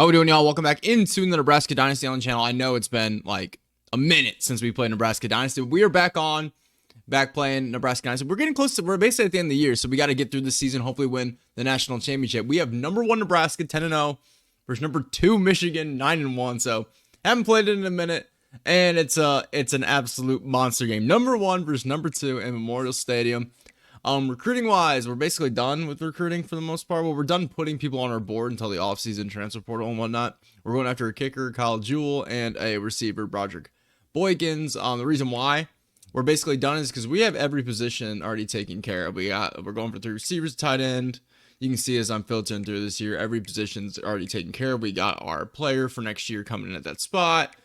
How we doing, y'all? Welcome back into the Nebraska Dynasty on the channel. I know it's been like a minute since we played Nebraska Dynasty. We are back playing Nebraska Dynasty. We're getting close to, we're basically at the end of the year, so we got to get through this season, hopefully win the national championship. We have number 1 Nebraska, 10-0, versus number 2 Michigan, 9-1. So haven't played it in a minute, and it's an absolute monster game. Number 1 versus number 2 in Memorial Stadium. Recruiting wise, we're basically done with recruiting for the most part. Well, we're done putting people on our board until the offseason transfer portal and whatnot. We're going after a kicker, Kyle Jewell, and a receiver, Broderick Boykins. The reason why we're basically done is because we have every position already taken care of. We're going for 3 receivers, tight end. You can see as I'm filtering through this year, every position's already taken care of. We got our player for next year coming in at that spot.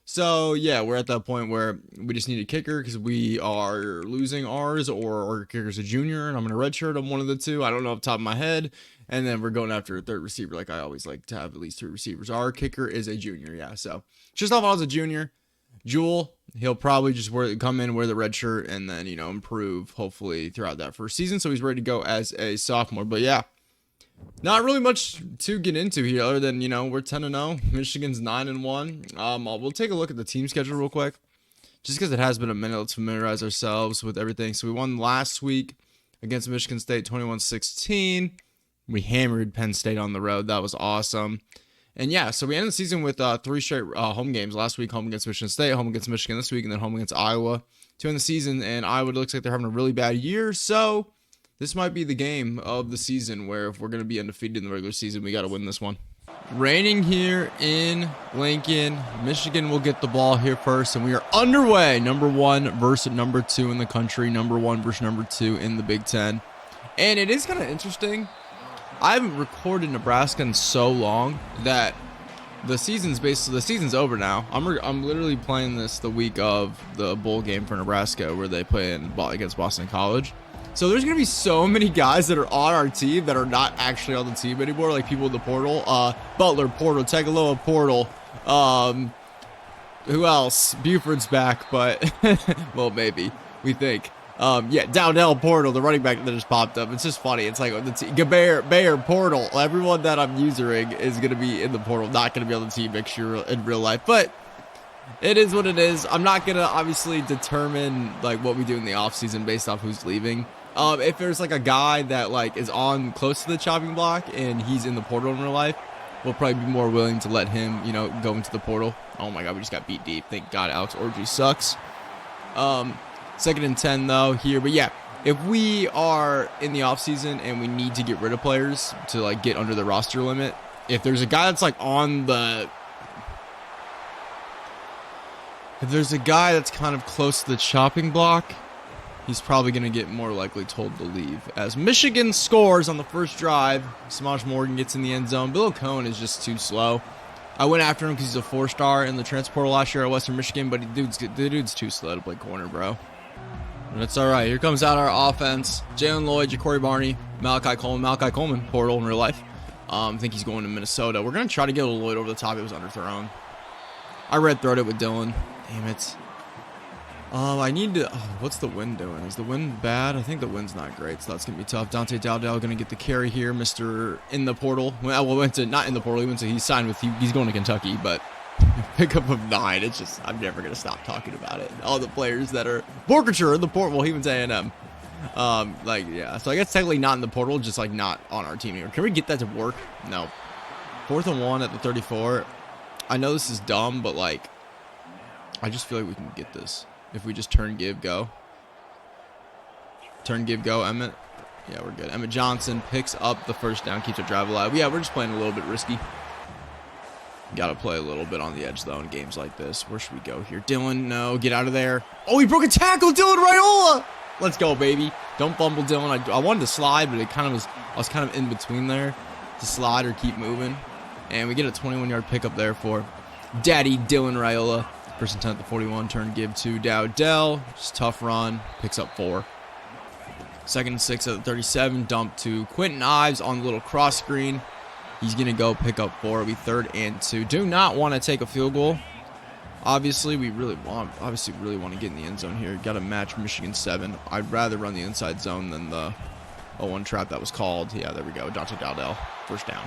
So, yeah, we're at that point where we just need a kicker because we are losing ours, or our kicker's a junior, and I'm going to redshirt him, one of the two. I don't know off the top of my head. And then we're going after a 3rd receiver, like I always like to have at least 3 receivers. Our kicker is a junior, yeah. So, just off I was a junior. Jewell, he'll probably just come in, wear the red shirt, and then, improve, hopefully, throughout that first season. So, he's ready to go as a sophomore. But, yeah. Not really much to get into here other than, we're 10-0. Michigan's 9-1. We'll take a look at the team schedule real quick. Just because it has been a minute, let's familiarize ourselves with everything. So we won last week against Michigan State 21-16. We hammered Penn State on the road. That was awesome. And yeah, so we ended the season with 3 straight home games. Last week, home against Michigan State, home against Michigan this week, and then home against Iowa to end the season. And Iowa looks like they're having a really bad year, so this might be the game of the season where if we're going to be undefeated in the regular season, we got to win this one. Raining here in Lincoln. Michigan will get the ball here first, and we are underway. Number 1 versus number 2 in the country. Number 1 versus number 2 in the Big Ten. And it is kind of interesting. I haven't recorded Nebraska in so long that the season's over now. I'm literally playing this the week of the bowl game for Nebraska where they play against Boston College. So there's going to be so many guys that are on our team that are not actually on the team anymore, like people in the portal. Butler, portal. Tagaloa, portal. Who else? Buford's back, but, well, maybe. We think. Yeah, Dowdell, portal, the running back that just popped up. It's just funny. It's like the Bayer, portal. Everyone that I'm using is going to be in the portal, not going to be on the team next year in real life. But it is what it is. I'm not going to obviously determine like what we do in the offseason based off who's leaving. If there's like a guy that like is on close to the chopping block and he's in the portal in real life, we'll probably be more willing to let him, go into the portal. Oh my God, we just got beat deep. Thank God Alex Orgy sucks. 2nd and 10 though here. But yeah, if we are in the offseason and we need to get rid of players to like get under the roster limit, if there's a guy that's like if there's a guy that's kind of close to the chopping block, he's probably going to get more likely told to leave. As Michigan scores on the first drive, Samaj Morgan gets in the end zone. Bill Cohen is just too slow. I went after him because he's a 4-star in the transfer portal last year at Western Michigan, but the dude's too slow to play corner, bro. And it's all right. Here comes out our offense. Jalen Lloyd, Ja'Cory Barney, Malachi Coleman, portal in real life. I think he's going to Minnesota. We're going to try to get a Lloyd over the top. It was underthrown. I red-throwed it with Dylan. Damn it. I need to. What's the wind doing? Is the wind bad? I think the wind's not great, so that's gonna be tough. Dante Dowdell gonna get the carry here. Mr. in the portal. Well, not in the portal. He's signed with. He's going to Kentucky, but pickup of 9. It's just I'm never gonna stop talking about it. All the players that are Borkature in the portal. Well, he went to A&M. Yeah. So I guess technically not in the portal, just like not on our team anymore. Can we get that to work? No. 4th and 1 at the 34. I know this is dumb, but like, I just feel like we can get this. If we just turn, give, go. Turn, give, go, Emmett. Yeah, we're good. Emmett Johnson picks up the first down, keeps our drive alive. Yeah, we're just playing a little bit risky. Got to play a little bit on the edge, though, in games like this. Where should we go here? Dylan, no, get out of there. Oh, he broke a tackle, Dylan Raiola. Let's go, baby. Don't fumble, Dylan. I wanted to slide, but I was kind of in between there to slide or keep moving. And we get a 21-yard pickup there for Daddy Dylan Raiola. First and 10 at the 41, turn give to Dowdell. Just tough run, picks up 4. 2nd and 6 at the 37, dump to Quentin Ives on the little cross screen. He's going to go pick up 4. It'll be 3rd and 2. Do not want to take a field goal. Obviously, we really want to get in the end zone here. Got to match Michigan 7. I'd rather run the inside zone than the 0-1 trap that was called. Yeah, there we go. Dante Dowdell, first down.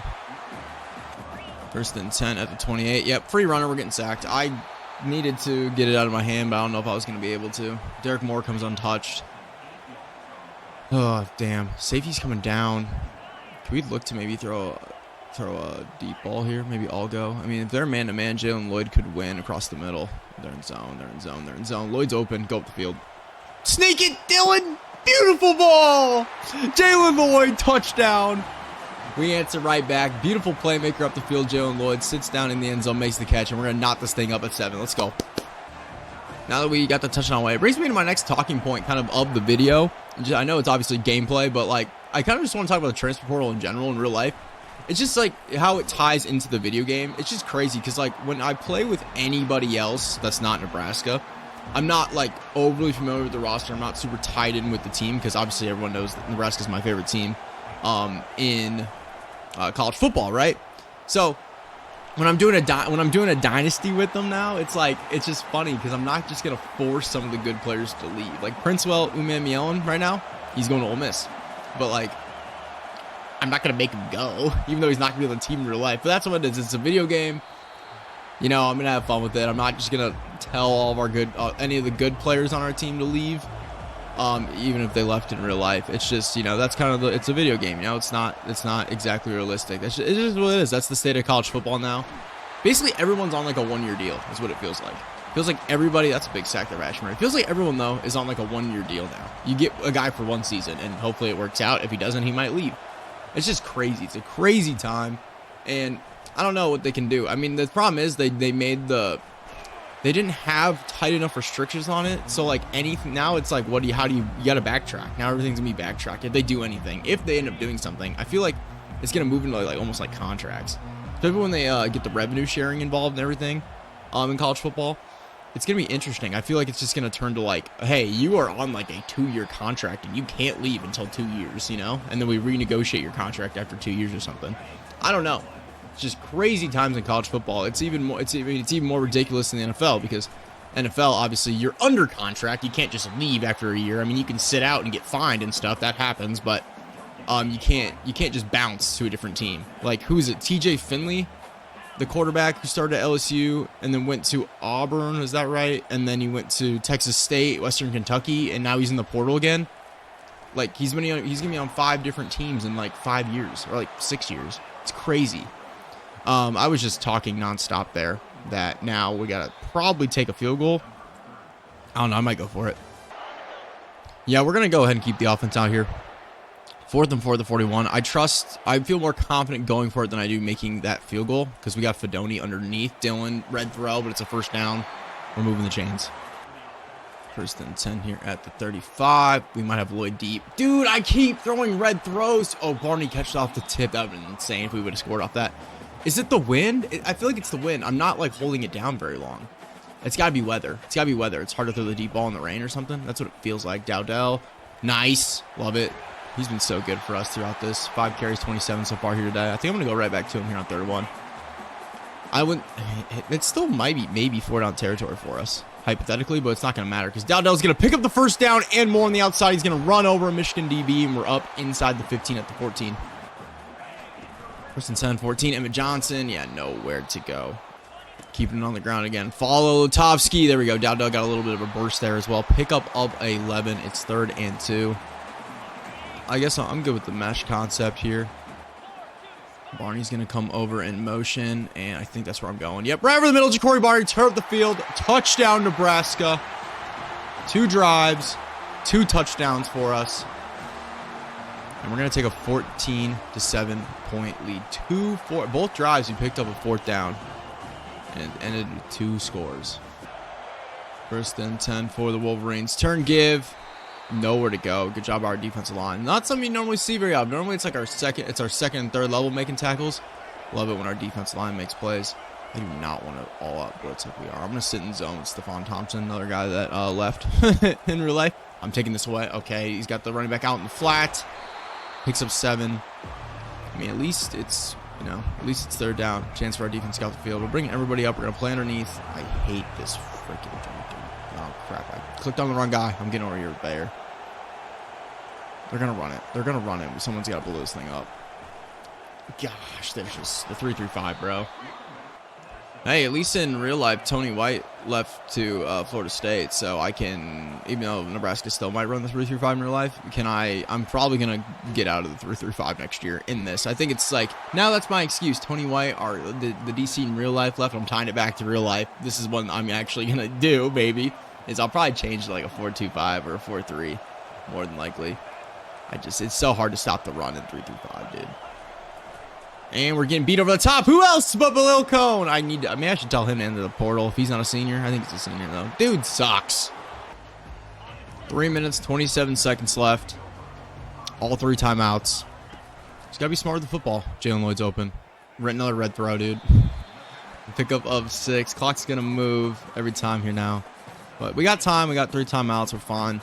First and 10 at the 28. Yep, free runner. We're getting sacked. I needed to get it out of my hand, but I don't know if I was going to be able to. Derek Moore comes untouched. Oh, damn. Safety's coming down. Can we look to maybe throw a deep ball here? Maybe all go. I mean, if they're man-to-man, Jalen Lloyd could win across the middle. They're in zone. They're in zone. They're in zone. Lloyd's open. Go up the field. Sneak it, Dylan. Beautiful ball. Jalen Lloyd, touchdown. We answer right back. Beautiful playmaker up the field. Jalen Lloyd sits down in the end zone, makes the catch, and we're going to knock this thing up at 7. Let's go. Now that we got the touchdown away, it brings me to my next talking point kind of the video. I know it's obviously gameplay, but like I kind of just want to talk about the transfer portal in general in real life. It's just like how it ties into the video game. It's just crazy because like when I play with anybody else that's not Nebraska, I'm not like overly familiar with the roster. I'm not super tied in with the team because obviously everyone knows that Nebraska is my favorite team in college football, right? So when I'm doing a dynasty with them now, it's just funny because I'm not just gonna force some of the good players to leave. Like Princewell Umeamielen right now, he's going to Ole Miss, but like I'm not gonna make him go, even though he's not gonna be on the team in real life. But that's what it is. It's a video game. You know, I'm gonna have fun with it. I'm not just gonna tell all of our any of the good players on our team to leave, even if they left in real life. It's just, you know, that's kind of it's a video game. You know, it's not exactly realistic. It's just what it is. That's the state of college football now. Basically, everyone's on like a 1-year deal. Is what it feels like. It feels like everybody. That's a big sack there, Ashmore. It feels like everyone though is on like a 1-year deal now. You get a guy for 1 season, and hopefully it works out. If he doesn't, he might leave. It's just crazy. It's a crazy time, and I don't know what they can do. I mean, the problem is they didn't have tight enough restrictions on it. So like anything now, it's like you got to backtrack. Now everything's gonna be backtracked if they do anything. If they end up doing something, I feel like it's gonna move into like almost like contracts. Especially when they get the revenue sharing involved and everything in college football. It's gonna be interesting. I feel like it's just gonna turn to like, hey, you are on like a 2-year contract and you can't leave until 2 years, you know, and then we renegotiate your contract after 2 years or something. I don't know. It's just crazy times in college football. It's even more ridiculous than the NFL because NFL, obviously, you're under contract. You can't just leave after a year. I mean, you can sit out and get fined and stuff. That happens, but you can't just bounce to a different team. Like, who is it? TJ Finley, the quarterback who started at LSU and then went to Auburn. Is that right? And then he went to Texas State, Western Kentucky, and now he's in the portal again. Like, he's gonna be on 5 different teams in like 5 years or like 6 years. It's crazy. I was just talking nonstop there that now we got to probably take a field goal. I don't know. I might go for it. Yeah, we're going to go ahead and keep the offense out here. 4th and 4 at the 41. I feel more confident going for it than I do making that field goal because we got Fedoni underneath. Dylan, red throw, but it's a first down. We're moving the chains. 1st and 10 here at the 35. We might have Lloyd deep. Dude, I keep throwing red throws. Oh, Barney catches off the tip. That would have been insane if we would have scored off that. Is it the wind? I feel like it's the wind. I'm not like holding it down very long. It's got to be weather. It's got to be weather. It's hard to throw the deep ball in the rain or something. That's what it feels like. Dowdell. Nice. Love it. He's been so good for us throughout this. 5 carries, 27 so far here today. I think I'm going to go right back to him here on 3rd and 1. It still might be maybe 4-down territory for us, hypothetically, but it's not going to matter because Dowdell's going to pick up the first down and more on the outside. He's going to run over a Michigan DB, and we're up inside the 15 at the 14. 1st and 10, 14. Emmett Johnson. Yeah, nowhere to go. Keeping it on the ground again. Follow Lutovsky. There we go. Dowdell got a little bit of a burst there as well. Pickup of 11. It's 3rd and 2. I guess I'm good with the mesh concept here. Barney's going to come over in motion, and I think that's where I'm going. Yep, right over the middle. Ja'Cory Barney, tear up the field. Touchdown, Nebraska. 2 drives, 2 touchdowns for us. And we're going to take a 14-7 point lead. Both drives, we picked up a 4th down. And it ended with 2 scores. 1st and 10 for the Wolverines. Turn, give. Nowhere to go. Good job, our defensive line. Not something you normally see very often. Normally, it's like our second and 3rd level making tackles. Love it when our defensive line makes plays. I do not want to all out blitz like we are. I'm going to sit in zone with Stephon Thompson, another guy that left in real life. I'm taking this away. Okay, he's got the running back out in the flat. Picks up 7. I mean, at least it's 3rd down. Chance for our defense to get off the field. We'll bring everybody up. We're going to play underneath. I hate this freaking thing. Oh, crap. I clicked on the wrong guy. I'm getting over here there. They're going to run it. They're going to run it. Someone's got to blow this thing up. Gosh, there's just the 3-3-5, bro. Hey, at least in real life, Tony White left to Florida State, so I can, even though Nebraska still might run the 3-3-5 in real life, I'm probably going to get out of the 3-3-5 next year in this. I think it's like, now that's my excuse. Tony White, the DC in real life left, I'm tying it back to real life. This is what I'm actually going to do, baby, is I'll probably change to like a 4-2-5 or a 4-3, more than likely. It's so hard to stop the run in 3-3-5, dude. And we're getting beat over the top. Who else but Balil Cone? I should tell him to enter the portal if he's not a senior. I think he's a senior, though. Dude sucks. 3 minutes, 27 seconds left. All 3 timeouts. Just got to be smart with the football. Jalen Lloyd's open. Another red throw, dude. Pickup of 6. Clock's going to move every time here now. But we got time. We got 3 timeouts. We're fine.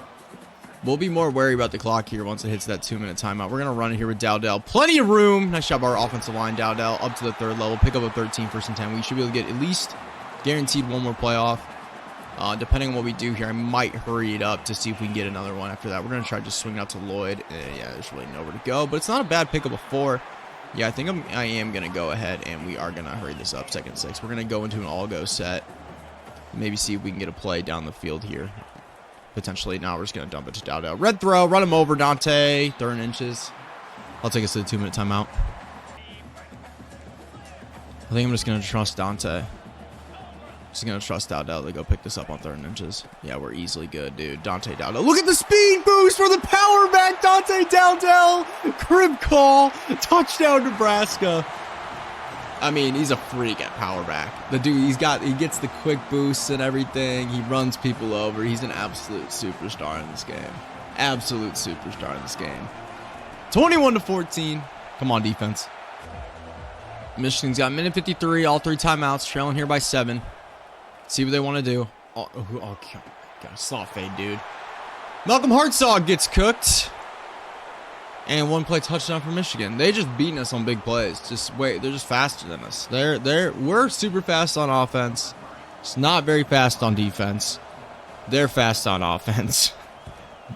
We'll be more wary about the clock here once it hits that 2-minute timeout. We're going to run it here with Dowdell. Plenty of room. Nice job, our offensive line. Dowdell up to the 3rd level. Pick up a 13, 1st and 10. We should be able to get at least guaranteed 1 more playoff. Depending on what we do here, I might hurry it up to see if we can get another one after that. We're going to try to just swing out to Lloyd. Yeah, there's really nowhere to go. But it's not a bad pickup of 4. Yeah, I think I am going to go ahead, and we are going to hurry this up. 2nd and 6. We're going to go into an all-go set. Maybe see if we can get a play down the field here. Potentially. Now we're just going to dump it to Dowdell. Red throw. Run him over, Dante. 3rd inches. I'll take us to the 2-minute timeout. I think I'm just going to trust Dante. Just going to trust Dowdell to go pick this up on 3rd inches. Yeah, we're easily good, dude. Dante Dowdell. Look at the speed boost for the power back. Dante Dowdell. Crib call. Touchdown, Nebraska. I mean, he's a freak at power back. The dude, he gets the quick boosts and everything. He runs people over. He's an absolute superstar in this game. Absolute superstar in this game. 21-14. Come on, defense. Michigan's got minute 53, all 3 timeouts, trailing here by 7. See what they want to do. Oh, God, soft fade, dude. Malcolm Hartzog gets cooked. And 1 play touchdown for Michigan. They just beating us on big plays. They're just faster than us. We're super fast on offense. It's not very fast on defense. They're fast on offense.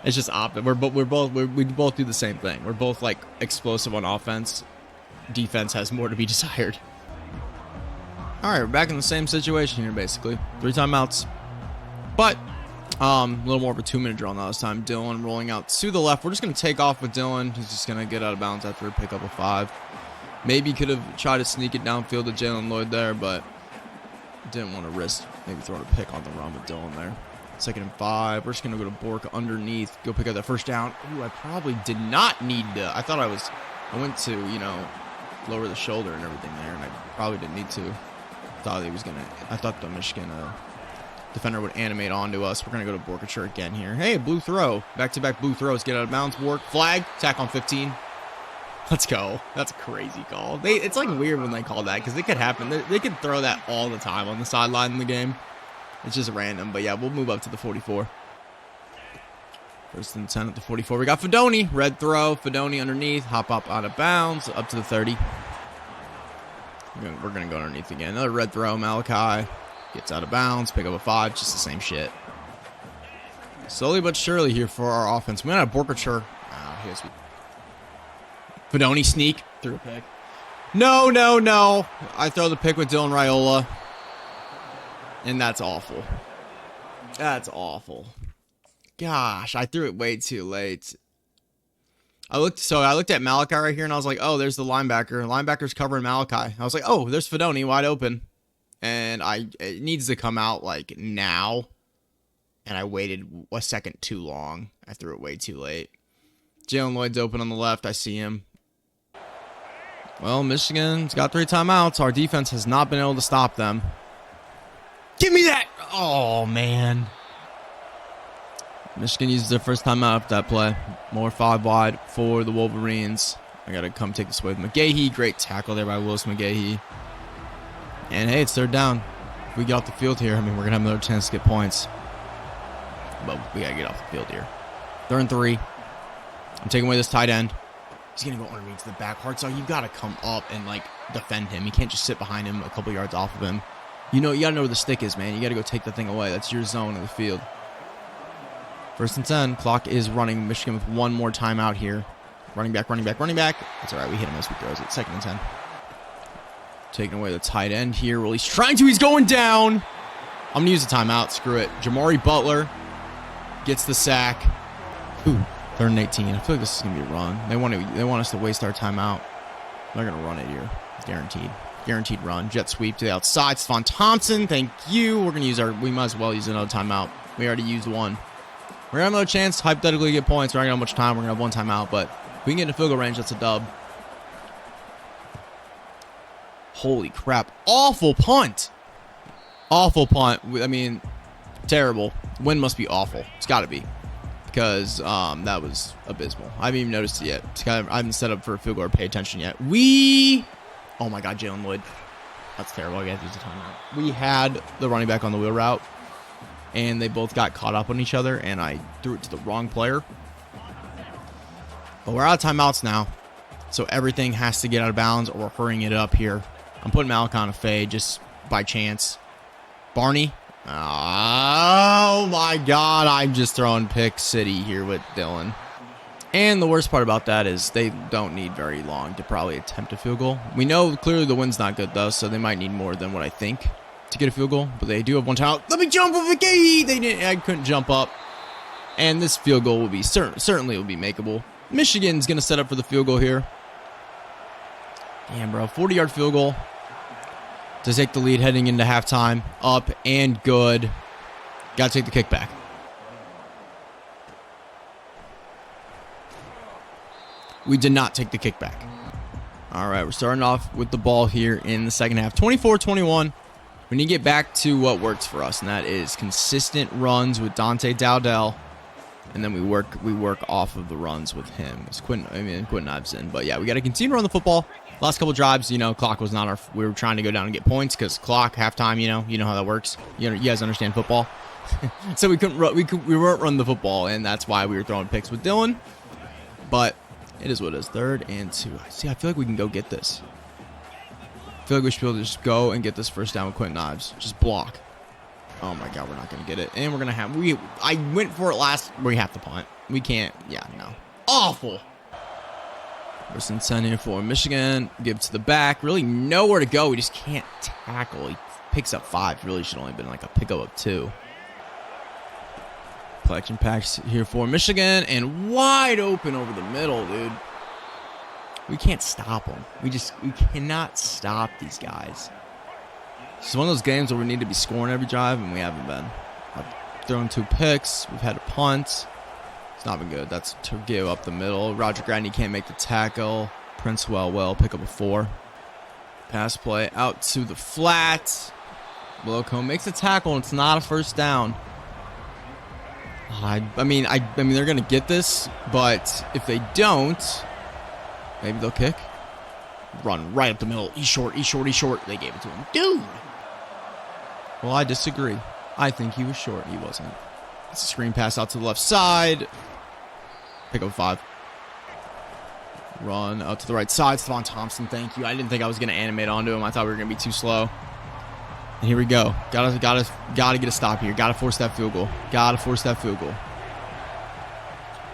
It's just opposite. We both do the same thing. We're both like explosive on offense. Defense has more to be desired. All right, we're back in the same situation here, basically. 3 timeouts, but a little more of a 2-minute drill now this time. Dylan rolling out to the left. We're just going to take off with Dylan. He's just going to get out of bounds after a pickup of 5. Maybe could have tried to sneak it downfield to Jalen Lloyd there, but didn't want to risk maybe throwing a pick on the run with Dylan there. 2nd and 5. We're just going to go to Bork underneath. Go pick up that 1st down. Ooh, I probably did not need to. I went to, lower the shoulder and everything there, and I probably didn't need to. I thought the Michigan defender would animate onto us. We're going to go to Borkature again here. Hey, blue throw. Back-to-back blue throws. Get out of bounds. Bork. Flag. Tack on 15. Let's go. That's a crazy call. It's like weird when they call that because it could happen. They could throw that all the time on the sideline in the game. It's just random. But yeah, we'll move up to the 44. 1st and 10 at the 44. We got Fedoni. Red throw. Fedoni underneath. Hop up out of bounds. Up to the 30. We're going to go underneath again. Another red throw. Malachi gets out of bounds. Pick up a 5. Just the same shit. Slowly but surely here for our offense. We might have Borkature. Fedoni sneak. Threw a pick. No. I throw the pick with Dylan Raiola. And that's awful. That's awful. Gosh, I threw it way too late. I looked at Malachi right here, and I was like, oh, there's the linebacker. Linebacker's covering Malachi. I was like, oh, there's Fedoni wide open. And it needs to come out, like, now. And I waited a second too long. I threw it way too late. Jalen Lloyd's open on the left. I see him. Well, Michigan's got 3 timeouts. Our defense has not been able to stop them. Give me that! Oh, man. Michigan uses their first timeout after that play. More 5 wide for the Wolverines. I got to come take this away with McGahee. Great tackle there by Willis McGahee. And, hey, it's 3rd down. If we get off the field here, we're going to have another chance to get points. But we got to get off the field here. 3rd and 3. I'm taking away this tight end. He's going to go underneath to the back. Hartzog, you got to come up and, defend him. You can't just sit behind him a couple yards off of him. You got to know where the stick is, man. You got to go take the thing away. That's your zone of the field. 1st and 10. Clock is running. Michigan with 1 more timeout here. Running back, running back, running back. That's all right. We hit him as we throws it. 2nd and 10. Taking away the tight end here. Well, he's trying to. He's going down. I'm going to use a timeout. Screw it. Jamari Butler gets the sack. Ooh, 3rd and 18. I feel like this is going to be a run. They want us to waste our timeout. They're going to run it here. Guaranteed. Guaranteed run. Jet sweep to the outside. Stephon Thompson. Thank you. We're going to use we might as well use another timeout. We already used one. We're going to have another chance, hypothetically, to get points. We're not going to have much time. We're going to have one timeout, but if we can get into field goal range, that's a dub. Holy crap. Awful punt. Awful punt. I mean, terrible. Wind must be awful. It's got to be. Because that was abysmal. I haven't even noticed it yet. I haven't set up for a field goal or pay attention yet. Oh my God, Jalen Lloyd. That's terrible. I got to use a timeout. We had the running back on the wheel route, and they both got caught up on each other, and I threw it to the wrong player. But we're out of timeouts now, so everything has to get out of bounds, or we're hurrying it up here. I'm putting Malik on a fade just by chance. Barney. Oh my God, I'm just throwing pick city here with Dylan. And the worst part about that is they don't need very long to probably attempt a field goal. We know clearly the wind's not good though, so they might need more than what I think to get a field goal. But they do have one time out. Let me jump over the gate. I couldn't jump up. And this field goal will be certainly will be makeable. Michigan's gonna set up for the field goal here. Damn, bro, 40-yard field goal to take the lead heading into halftime. Up and good. Got to take the kick back. We did not take the kickback. All right, we're starting off with the ball here in the second half. 24-21. We need to get back to what works for us, and that is consistent runs with Dante Dowdell, and then we work off of the runs with him. It's Quentin Iverson. But yeah, we got to continue to run the football. Last couple drives, clock was not our. We were trying to go down and get points because clock halftime. You know how that works. You guys understand football, so we couldn't run. We weren't running the football, and that's why we were throwing picks with Dylan. But it is what it is. 3rd and 2. See, I feel like we can go get this. I feel like we should be able to just go and get this first down with Quentin Ives. Just block. Oh my God, we're not gonna get it, and we're gonna have. I went for it last. We have to punt. We can't. Yeah, no. Awful. First and 10 here for Michigan. Give to the back. Really nowhere to go. We just can't tackle. He picks up 5. Really should only been like a pickup of 2. Collection packs here for Michigan. And wide open over the middle, dude. We can't stop them. We cannot stop these guys. It's one of those games where we need to be scoring every drive, and we haven't been. I've thrown 2 picks. We've had a punt. It's not been good. That's to give up the middle. Roger Gradney can't make the tackle. Princewell will pick up a 4. Pass play out to the flat. Willowcomb makes a tackle, and it's not a first down. I mean, they're gonna get this, but if they don't, maybe they'll kick. Run right up the middle. He's short. He's short. He's short. They gave it to him, dude. Well, I disagree. I think he was short. He wasn't. It's a screen pass out to the left side. Pick up 5. Run out to the right side. Stephon Thompson, thank you. I didn't think I was going to animate onto him. I thought we were going to be too slow. And here we go. Gotta get a stop here. Gotta force that field goal. Gotta force that field goal.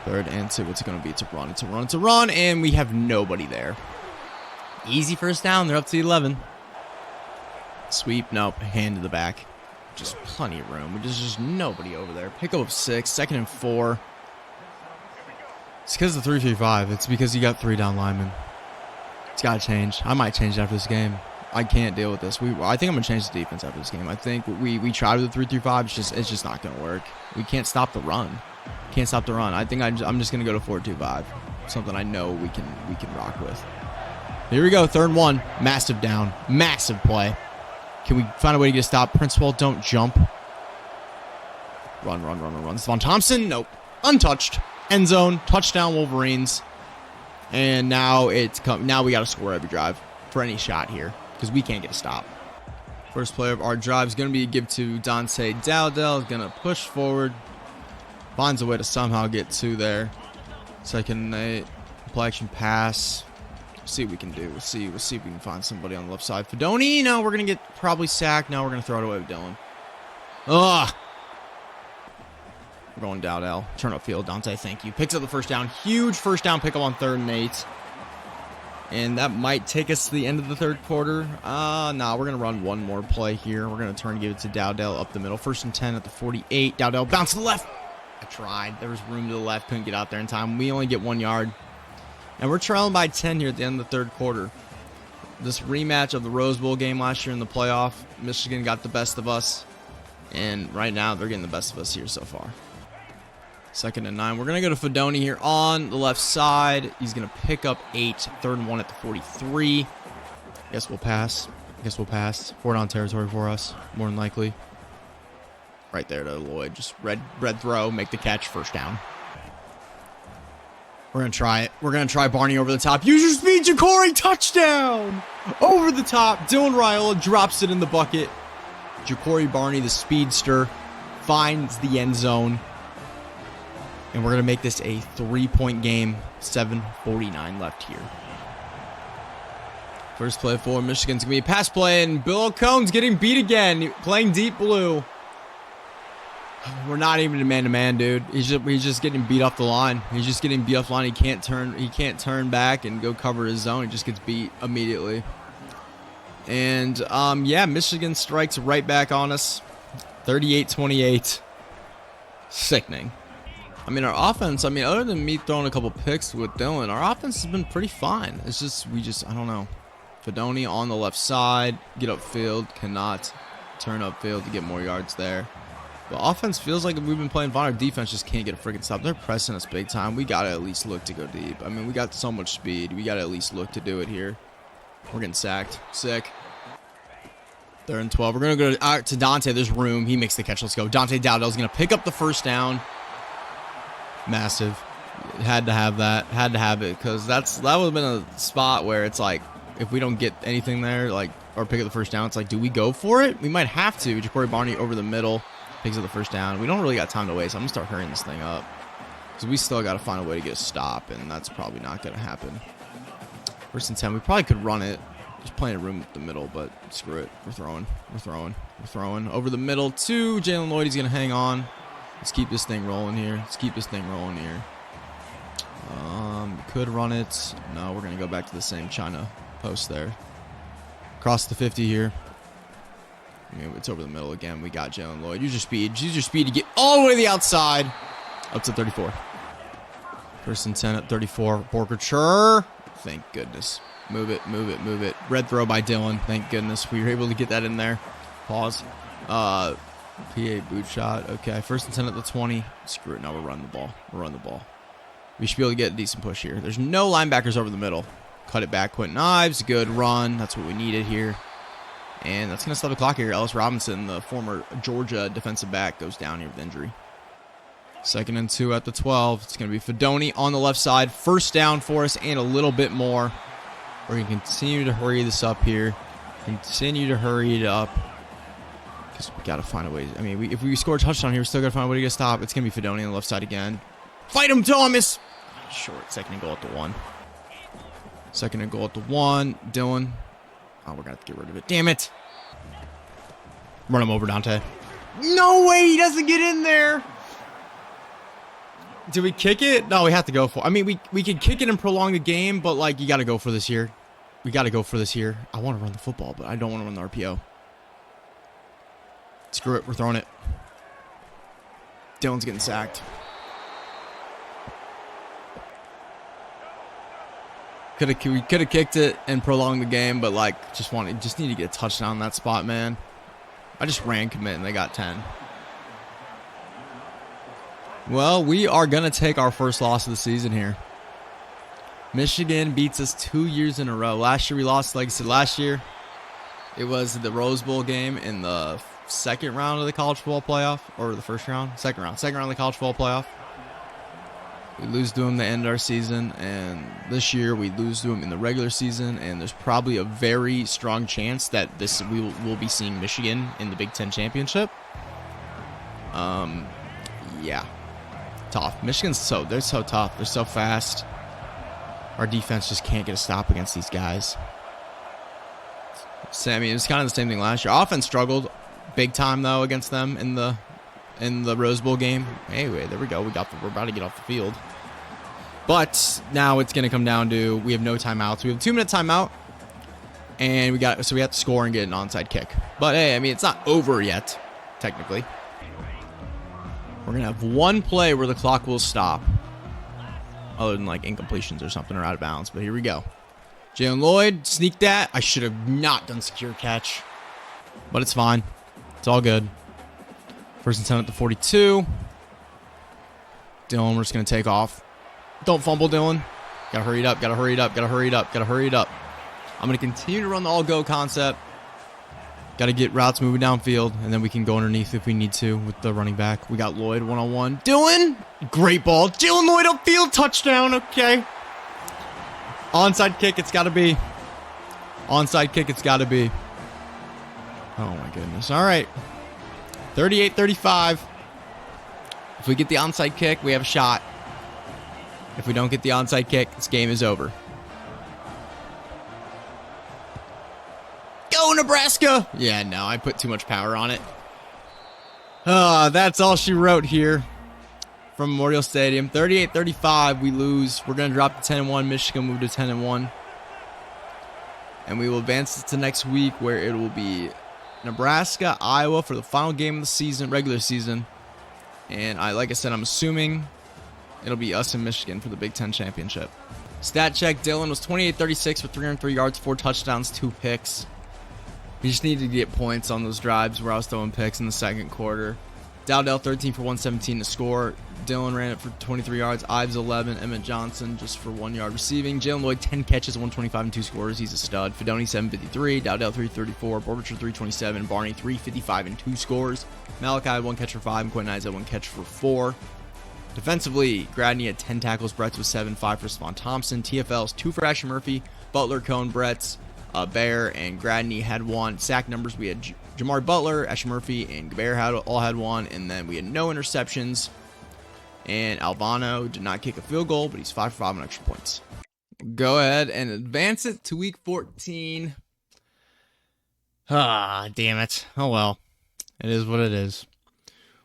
3rd and 2. What's it going to be? It's a run. It's a run. It's a run. And we have nobody there. Easy first down. They're up to 11. Sweep. Nope. Hand to the back. Just plenty of room. There's just nobody over there. Pick up 6. 2nd and 4. It's because of the 3-3-5. It's because you got 3 down linemen. It's got to change. I might change it after this game. I can't deal with this. I think I'm going to change the defense after this game. I think we tried with the 3-3-5. It's just not going to work. We can't stop the run. Can't stop the run. I think I'm just going to go to 4-2-5. Something I know we can rock with. Here we go. 3rd and 1. Massive down. Massive play. Can we find a way to get a stop? Princewell, don't jump. Run. Stephon Thompson, nope. Untouched. End zone. Touchdown, Wolverines. And now now we got to score every drive for any shot here because we can't get a stop. First play of our drive is going to be a give to Dante Dowdell. He's going to push forward. Finds a way to somehow get 2 there. 2nd and 8. Play action pass. See what we can do. We'll see if we can find somebody on the left side. Fedoni, no, we're going to get probably sacked. No, we're going to throw it away with Dylan. Ugh. We're going Dowdell. Turn up field. Dante, thank you. Picks up the first down. Huge first down pickup on 3rd and 8. And that might take us to the end of the 3rd quarter. Nah, we're going to run one more play here. We're going to turn and give it to Dowdell up the middle. 1st and 10 at the 48. Dowdell bounce to the left. I tried. There was room to the left. Couldn't get out there in time. We only get 1 yard. And we're trailing by 10 here at the end of the 3rd quarter. This rematch of the Rose Bowl game last year in the playoff. Michigan got the best of us. And right now, they're getting the best of us here so far. 2nd and 9. We're going to go to Fedoni here on the left side. He's going to pick up 8. 3rd and 1 at the 43. Guess we'll pass. 4 down territory for us, more than likely. Right there to Lloyd. Just red throw, make the catch, first down. We're going to try it. We're going to try Barney over the top. Use your speed, Ja'Cory, touchdown! Over the top. Dylan Raiola drops it in the bucket. Ja'Cory Barney, the speedster, finds the end zone. And we're going to make this a 3-point game. 7:49 left here. First play for Michigan's going to be a pass play, and Bill O'Cone's getting beat again, playing deep blue. We're not even a man-to-man, dude. He's just getting beat off the line. He can't turn back and go cover his zone. He just gets beat immediately. And yeah, Michigan strikes right back on us. 38-28. Sickening. I mean, our offense, other than me throwing a couple picks with Dylan, our offense has been pretty fine. It's just, I don't know. Fedoni on the left side, get upfield, cannot turn upfield to get more yards there. The offense feels like we've been playing fine. Our defense just can't get a freaking stop. They're pressing us big time. We got to at least look to go deep. We got so much speed. We got to at least look to do it here. We're getting sacked. Sick. 3rd and 12. We're going to go to Dante. There's room. He makes the catch. Let's go. Dante Dowdell's going to pick up the first down. Massive. Had to have that. Had to have it, because that would have been a spot where it's like, if we don't get anything there, like, or pick up the first down, it's like, do we go for it? We might have to. Ja'Cory Barney over the middle, picks up the first down. We don't really got time to waste. I'm going to start hurrying this thing up, because we still got to find a way to get a stop, and that's probably not going to happen. 1st and 10. We probably could run it. Just playing a room up the middle, but screw it. We're throwing. Over the middle to Jalen Lloyd. He's going to hang on. Let's keep this thing rolling here. Could run it. No, we're going to go back to the same China post there. Cross the 50 here. It's over the middle again. We got Jalen Lloyd. Use your speed to get all the way to the outside. Up to 34. 1st and 10 at 34. Borkature. Thank goodness. Move it. Red throw by Dylan. Thank goodness we were able to get that in there. Pause. PA boot shot. Okay, 1st and 10 at the 20. Screw it. Now we're running the ball. We should be able to get a decent push here. There's no linebackers over the middle. Cut it back. Quentin Ives. Good run. That's what we needed here. And that's going to stop the clock here. Ellis Robinson, the former Georgia defensive back, goes down here with injury. 2nd and 2 at the 12. It's going to be Fedoni on the left side. First down for us and a little bit more. We're going to continue to hurry this up here. Continue to hurry it up. Because we got to find a way. If we score a touchdown here, we still got to find a way to get a stop. It's going to be Fedoni on the left side again. Fight him, Thomas! Short. 2nd and goal at the 1. 2nd and goal at the 1. Dylan. Oh, we're going to have to get rid of it. Damn it. Run him over, Dante. No way, he doesn't get in there. Do we kick it? No, we have to go for it. We could kick it and prolong the game, but, like, you got to go for this here. I want to run the football, but I don't want to run the RPO. Screw it. We're throwing it. Dylan's getting sacked. We could have kicked it and prolonged the game, but like just need to get a touchdown on that spot, man. I just ran commit and they got 10. Well, we are gonna take our first loss of the season here. Michigan beats us 2 years in a row. Last year we lost, like I said, last year it was the Rose Bowl game in the 2nd round of the college football playoff, or the 1st round, 2nd round of the college football playoff. We lose to them to end our season, and this year we lose to them in the regular season, and there's probably a very strong chance that we'll be seeing Michigan in the Big Ten championship. Yeah, tough. They're so tough. They're so fast. Our defense just can't get a stop against these guys. So, it's kind of the same thing last year. Offense struggled big time though against them in the in the Rose Bowl game. Anyway, there we go. We're about to get off the field. But now it's going to come down to we have no timeouts. We have a 2-minute timeout. And we have to score and get an onside kick. But hey, I mean, it's not over yet, technically. We're going to have one play where the clock will stop. Other than like incompletions or something or out of bounds. But here we go. Jalen Lloyd, sneak that. I should have not done secure catch. But it's fine. It's all good. First and 10 at the 42. Dylan, we're just going to take off. Don't fumble, Dylan. Gotta hurry it up, gotta hurry it up, gotta hurry it up, gotta hurry it up. I'm going to continue to run the all-go concept. Got to get routes moving downfield, and then we can go underneath if we need to with the running back. We got Lloyd one-on-one. Dylan, great ball. Jalen Lloyd upfield, touchdown, okay. Onside kick, it's got to be. Onside kick, it's got to be. Oh, my goodness. All right. 38-35. If we get the onside kick, we have a shot. If we don't get the onside kick, this game is over. Go, Nebraska! Yeah, no, I put too much power on it. That's all she wrote here from Memorial Stadium. 38-35, we lose. We're going to drop to 10-1. Michigan move to 10-1. And we will advance to next week where it will be Nebraska, Iowa for the final game of the season, regular season. And like I said, I'm assuming it'll be us and Michigan for the Big Ten championship. Stat check, Dylan was 28-36 for 303 yards, 4 touchdowns, 2 picks. We just needed to get points on those drives where I was throwing picks in the second quarter. Dowdell 13 for 117 to score. Dylan ran it for 23 yards. Ives 11. Emmett Johnson just for 1 yard receiving. Jalen Lloyd 10 catches, 125 and 2 scores. He's a stud. Fidoni 753. Dowdell 334. Borbridger 327. Barney 355 and 2 scores. Malachi had 1 catch for 5. And Quentin Eyes had 1 catch for 4. Defensively, Gradney had 10 tackles. Bretts was 7, 5 for Spawn Thompson. TFL's 2 for Asher Murphy. Butler, Cone, Bretts, Bear, and Gradney had 1. Sack numbers, we had Jamari Butler, Asher Murphy, and Bear all had 1. And then we had no interceptions. And Alvano did not kick a field goal, but he's 5 for 5 on extra points. Go ahead and advance it to week 14. Damn it. Oh well. It is what it is.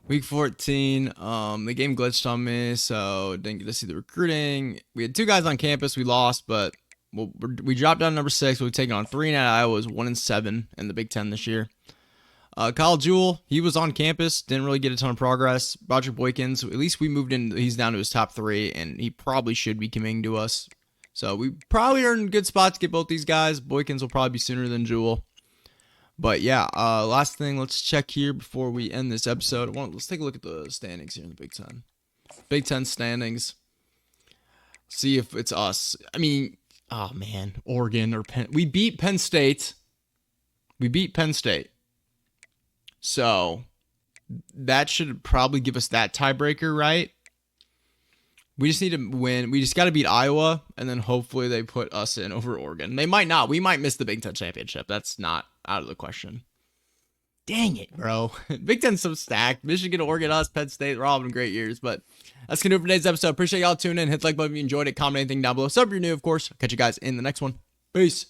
Week 14, the game glitched on me, so didn't get to see the recruiting. We had 2 guys on campus. We lost, but we dropped down to number 6. We've taken on 3 at Iowa. 1-7 in the Big Ten this year. Kyle Jewell, he was on campus. Didn't really get a ton of progress. Roger Boykins, at least we moved in. He's down to his top 3, and he probably should be coming to us. So we probably are in good spots to get both these guys. Boykins will probably be sooner than Jewell. But yeah, last thing, let's check here before we end this episode. Let's take a look at the standings here in the Big Ten. Big Ten standings. See if it's us. I mean, oh man, Oregon or Penn. We beat Penn State. So that should probably give us that tiebreaker, right? We just need to win. We just got to beat Iowa, and then hopefully they put us in over Oregon. They might not. We might miss the Big Ten championship. That's not out of the question. Dang it, bro. Big Ten's so stacked. Michigan, Oregon, us, Penn State, they're all having great years. But that's going to do it for today's episode. Appreciate y'all tuning in. Hit the like button if you enjoyed it. Comment anything down below. Sub if you're new, of course. I'll catch you guys in the next one. Peace.